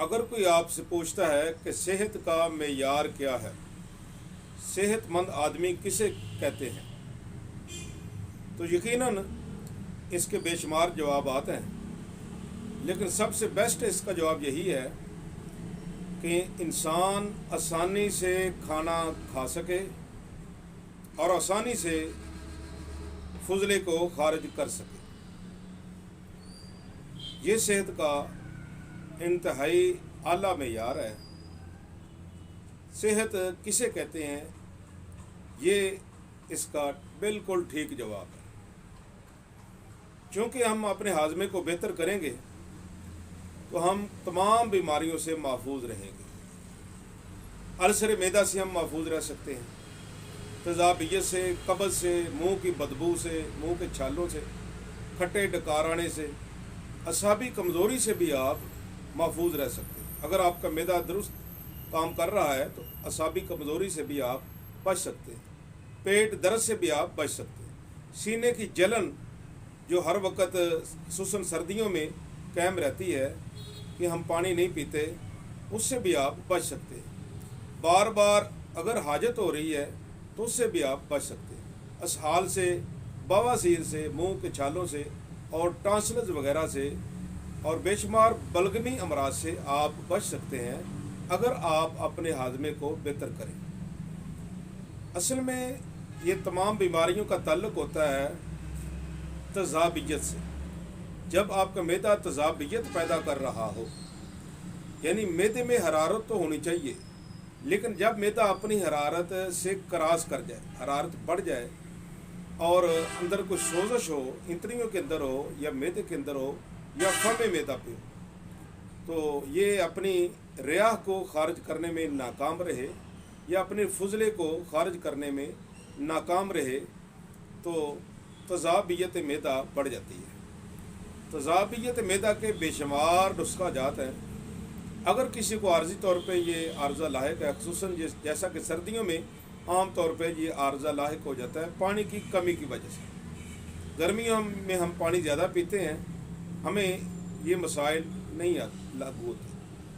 अगर कोई आपसे पूछता है कि सेहत का मेयार क्या है, सेहतमंद आदमी किसे कहते हैं, तो यकीनन इसके बेशुमार जवाब आते हैं, लेकिन सबसे बेस्ट इसका जवाब यही है कि इंसान आसानी से खाना खा सके और आसानी से फजले को खारिज कर सके। ये सेहत का इंतहाई आला मेयार है। सेहत किसे कहते हैं, ये इसका बिल्कुल ठीक जवाब है। क्योंकि हम अपने हाजमे को बेहतर करेंगे तो हम तमाम बीमारियों से महफूज रहेंगे। अल्सर मैदा से हम महफूज रह सकते हैं, तेज़ाबियत से, कब्ज़ से, मुंह की बदबू से, मुंह के छालों से, खट्टे डकार आने से, असाबी कमज़ोरी से भी आप महफूज रह सकते हैं। अगर आपका मैदा दुरुस्त काम कर रहा है तो असाबी कमज़ोरी से भी आप बच सकते हैं। पेट दर्द से भी आप बच सकते हैं। सीने की जलन जो हर वक्त सुसन सर्दियों में कायम रहती है कि हम पानी नहीं पीते, उससे भी आप बच सकते हैं। बार बार अगर हाजत हो रही है तो उससे भी आप बच सकते हैं। असहाल से, बवासीर से, मुंह के छालों से और टॉन्सिल्स वगैरह से और बेशुमार बलगमी अमराज से आप बच सकते हैं अगर आप अपने हाजमे को बेहतर करें। असल में ये तमाम बीमारियों का ताल्लुक़ होता है तेज़ाबियत से। जब आपका मैदा तेज़ाबियत पैदा कर रहा हो, यानी मैदे में हरारत तो होनी चाहिए, लेकिन जब मैदा अपनी हरारत से क्रॉस कर जाए, हरारत बढ़ जाए और अंदर कुछ सोजश हो, इंद्रियों के अंदर हो या मैदे के अंदर हो या फम में मैदा पे हो, तो ये अपनी रियाह को खारिज करने में नाकाम रहे या अपने फजले को खारिज करने में नाकाम रहे तो तेज़ाबियत मैदा बढ़ जाती है। तेज़ाबियत मैदा के बेशुमार नुस्खा जात हैं। अगर किसी को आर्जी तौर पे ये आर्जा लाहिक है, खुसूसन जैसा कि सर्दियों में आम तौर पे ये आर्जा लाहिक हो जाता है पानी की कमी की वजह से। गर्मियों में हम पानी ज़्यादा पीते हैं, हमें ये मसाइल नहीं लागू होते,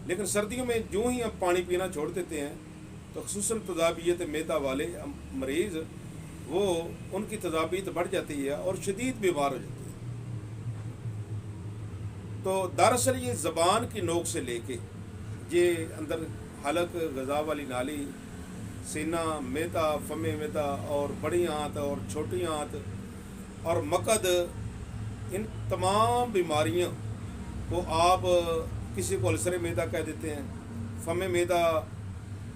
लेकिन सर्दियों में जो ही हम पानी पीना छोड़ देते हैं तो खुसूसन तेज़ाबियत मैदा वाले मरीज़ वो उनकी तेज़ाबियत बढ़ जाती है और शदीद बीमार हो जाती है। तो दरअसल ये ज़बान की नोक से लेके ये अंदर हलक, गज़ा वाली नाली, सीना, मैदा, फमे मैदा और बड़ी आंत और छोटी आंत और मकद, इन तमाम बीमारियों को आप किसी को अल्सर मैदा कह देते हैं, फमे मैदा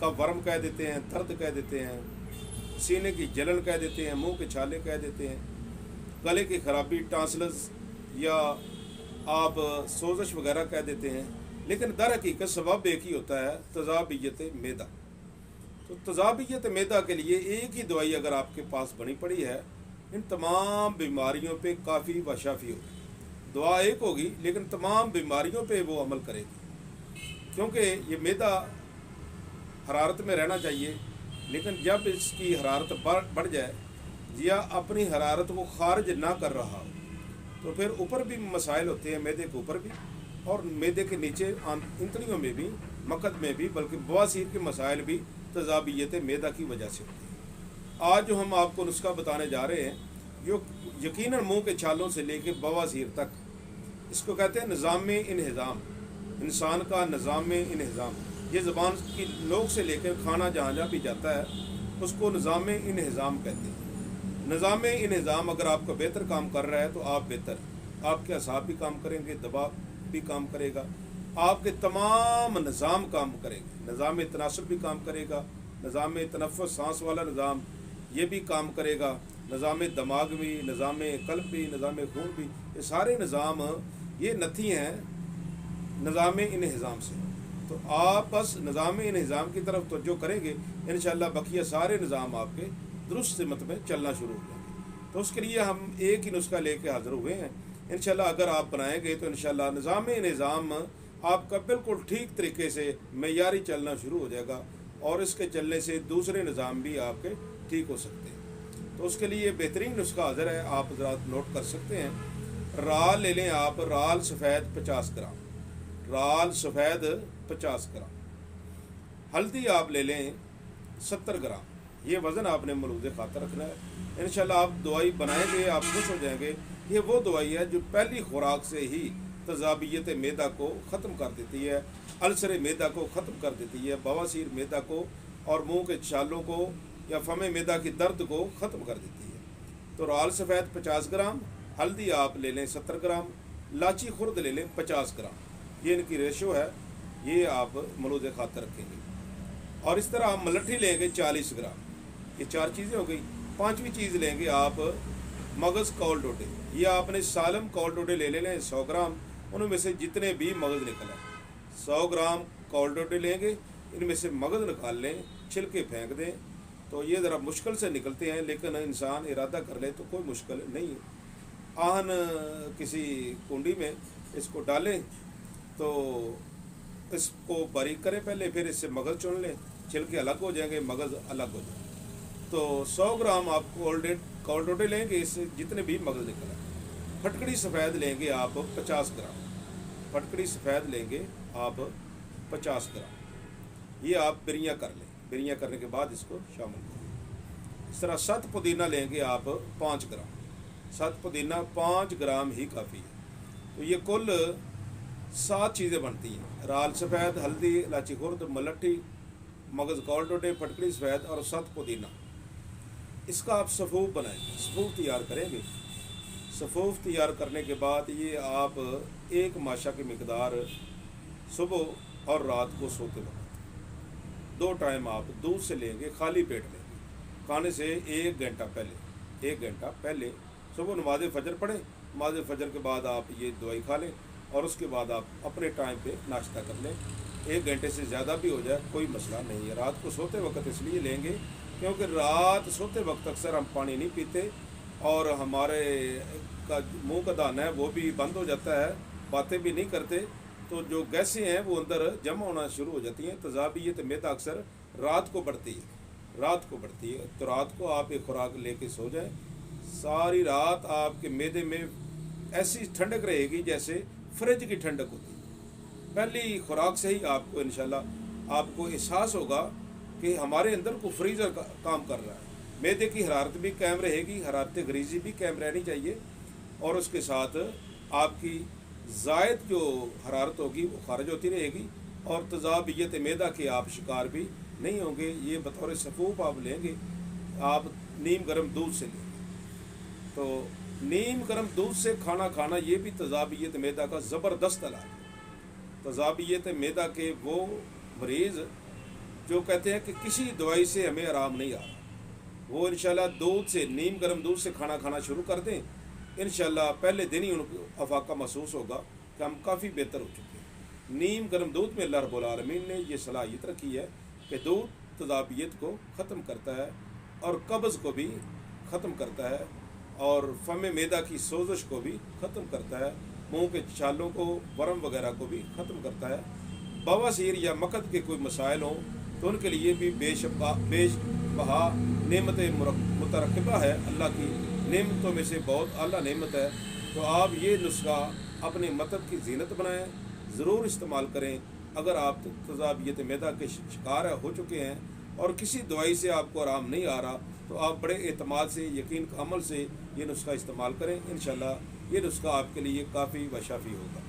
का वर्म कह देते हैं, दर्द कह देते हैं, सीने की जलन कह देते हैं, मुंह के छाले कह देते हैं, गले की खराबी, टॉन्सिल्स या आप सोजश वगैरह कह देते हैं। लेकिन दर हकीकत सबब एक ही होता है, तेज़ाबियत मैदा। तो तेज़ाबियत मैदा के लिए एक ही दवाई अगर आपके पास बनी पड़ी है, इन तमाम बीमारियों पे काफ़ी व शाफ़ी होगी। दवा एक होगी लेकिन तमाम बीमारियों पे वो अमल करेगी, क्योंकि ये मैदा हरारत में रहना चाहिए, लेकिन जब इसकी हरारत बढ़ जाए या अपनी हरारत को खारिज ना कर रहा हो तो फिर ऊपर भी मसाइल होते हैं, मैदे के ऊपर भी और मैदे के नीचे इंतड़ियों में भी, मकद में भी, बल्कि बवासीर के मसाइल भी तेज़ाबियत मैदा की वजह से होती है। आज जो हम आपको नुस्खा बताने जा रहे हैं, जो यकीनन मुंह के छालों से लेकर बवासीर तक, इसको कहते हैं निज़ाम इन्हिज़ाम, इंसान का निज़ाम इन्हिज़ाम। ये ज़बान की नोक से लेकर खाना जहाँ जहाँ भी जाता है उसको निज़ाम इन्हिज़ाम कहते हैं। निज़ाम इन्हिज़ाम अगर आपका बेहतर काम कर रहा है तो आप बेहतर, आपके असाब भी काम करेंगे, दबाव भी काम करेगा, आपके तमाम निज़ाम काम करेंगे, निज़ाम तनासुब भी काम करेगा, निज़ाम तनफ़ुस सांस वाला निज़ाम ये भी काम करेगा, निज़ाम दिमाग भी, निज़ाम कल्ब भी, निज़ाम खून भी, ये सारे निज़ाम ये नथी हैं निज़ाम इन्हिज़ाम से। तो आप बस निज़ाम इन्हिज़ाम की तरफ तवज्जो करेंगे, इंशाअल्लाह बकिया सारे निज़ाम आपके दुरुस्त सिमत में चलना शुरू हो जाएंगे। तो उसके लिए हम एक ही नुस्खा लेके हाज़िर हुए हैं। इंशाअल्लाह अगर आप बनाएंगे तो इंशाअल्लाह निज़ाम निज़ाम आपका बिल्कुल ठीक तरीके से मेयारी चलना शुरू हो जाएगा और इसके चलने से दूसरे निज़ाम भी आपके ठीक हो सकते हैं। तो उसके लिए बेहतरीन नुस्खा हाज़िर है, आप ज़रा नोट कर सकते हैं। राल ले लें आप, राल सफ़ेद 50 ग्राम, رال سفید 50 گرام، ہلدی آپ لے لیں 70 گرام۔ یہ وزن آپ نے ملوز خاطر رکھنا ہے۔ انشاءاللہ آپ دوائی بنائیں گے، آپ خوش ہو جائیں گے۔ یہ وہ دوائی ہے جو پہلی خوراک سے ہی تذابیت معدہ کو ختم کر دیتی ہے، السر معدہ کو ختم کر دیتی ہے، بواسیر معدہ کو اور منہ کے چھالوں کو یا فم معدہ کی درد کو ختم کر دیتی ہے۔ تو رال سفید 50 گرام، ہلدی آپ لے لیں 70 گرام، لاچی خرد لے لیں 50 گرام۔ یہ ان کی ریشو ہے، یہ آپ ملوز خاطر رکھیں گے۔ اور اس طرح آپ ملٹھی لیں گے 40 گرام۔ یہ 4 چیزیں ہو گئی۔ 5ویں چیز لیں گے آپ مغز کول ڈوڈے۔ یہ آپ نے سالم کول ڈوڈے لے لیں 100 گرام، ان میں سے جتنے بھی مغز نکلا 100 گرام کول ڈوڈے لیں گے، ان میں سے مغز نکال لیں، چھلکے پھینک دیں۔ تو یہ ذرا مشکل سے نکلتے ہیں، لیکن انسان ارادہ کر لے تو کوئی مشکل نہیں ہے۔ آہن کسی کنڈی میں اس کو ڈالیں، تو اس کو باریک کریں پہلے، پھر اس سے مغز چن لیں، چھلکے الگ ہو جائیں گے، مغز الگ ہو جائیں گے۔ تو 100 گرام آپ کول ڈوڈے لیں گے، اس سے جتنے بھی مغز نکلا۔ پھٹکڑی سفید لیں گے آپ 50 گرام، پھٹکڑی سفید لیں گے آپ 50 گرام۔ یہ آپ بریاں کر لیں، بریاں کرنے کے بعد اس کو شامل کریں۔ اس طرح ست پودینہ لیں گے آپ 5 گرام، ست پودینہ 5 گرام ہی کافی ہے۔ تو یہ کل 7 چیزیں بنتی ہیں: رال سفید، ہلدی، الائچی خرد، ملٹھی، مغز کول ڈوڈے، پھٹکڑی سفید اور 7 پودینہ۔ اس کا آپ صفوف بنائیں گے، صفوف تیار کریں گے۔ صفوف تیار کرنے کے بعد یہ آپ 1 ماشا کی مقدار صبح اور رات کو سوتے وقت 2 ٹائم آپ دودھ سے لیں گے، خالی پیٹ لیں گے، کھانے سے 1 گھنٹہ پہلے، 1 گھنٹہ پہلے صبح نماز فجر پڑھیں، نماز فجر کے بعد آپ یہ دوائی کھا لیں، اور اس کے بعد آپ اپنے ٹائم پہ ناشتہ کر لیں۔ 1 گھنٹے سے زیادہ بھی ہو جائے کوئی مسئلہ نہیں ہے۔ رات کو سوتے وقت اس لیے لیں گے کیونکہ رات سوتے وقت اکثر ہم پانی نہیں پیتے، اور ہمارے منہ کا دانہ ہے وہ بھی بند ہو جاتا ہے، باتیں بھی نہیں کرتے، تو جو گیسیں ہیں وہ اندر جمع ہونا شروع ہو جاتی ہیں۔ تذابیت معدہ اکثر رات کو بڑھتی ہے، رات کو بڑھتی ہے۔ تو رات کو آپ ایک خوراک لے کے سو جائیں، ساری رات آپ کے معدے میں ایسی ٹھنڈک رہے گی جیسے فریج کی ٹھنڈک ہوتی ہے۔ پہلی خوراک سے ہی آپ کو انشاءاللہ آپ کو احساس ہوگا کہ ہمارے اندر کو فریزر کام کر رہا ہے۔ معدے کی حرارت بھی قائم رہے گی، حرارت غریزی بھی قائم رہنی چاہیے، اور اس کے ساتھ آپ کی زائد جو حرارت ہوگی وہ خارج ہوتی رہے گی، اور تذابیت معدہ کے آپ شکار بھی نہیں ہوں گے۔ یہ بطور صفوف آپ لیں گے، آپ نیم گرم دودھ سے لیں گے۔ تو نیم گرم دودھ سے کھانا کھانا یہ بھی تذابیت معدہ کا زبردست علاج ہے۔ تذابیت معدہ کے وہ مریض جو کہتے ہیں کہ کسی دوائی سے ہمیں آرام نہیں آ رہا، وہ انشاءاللہ دودھ سے، نیم گرم دودھ سے کھانا کھانا شروع کر دیں، انشاءاللہ پہلے دن ہی ان کو افاقہ محسوس ہوگا کہ ہم کافی بہتر ہو چکے ہیں۔ نیم گرم دودھ میں اللہ رب العالمین نے یہ صلاحیت رکھی ہے کہ دودھ تذابیت کو ختم کرتا ہے، اور قبض کو بھی ختم کرتا ہے، اور فم معدہ کی سوزش کو بھی ختم کرتا ہے، منہ کے چھالوں کو، ورم وغیرہ کو بھی ختم کرتا ہے۔ بواسیر یا مقد کے کوئی مسائل ہوں تو ان کے لیے بھی بیش بہا نعمت مترقبہ ہے، اللہ کی نعمتوں میں سے بہت اعلیٰ نعمت ہے۔ تو آپ یہ نسخہ اپنے مطلب کی زینت بنائیں، ضرور استعمال کریں۔ اگر آپ تذابیت معدہ کے شکار ہو چکے ہیں اور کسی دوائی سے آپ کو آرام نہیں آ رہا، تو آپ بڑے اعتماد سے، یقین کا عمل سے یہ نسخہ استعمال کریں، انشاءاللہ یہ نسخہ آپ کے لیے کافی و شافی ہوگا۔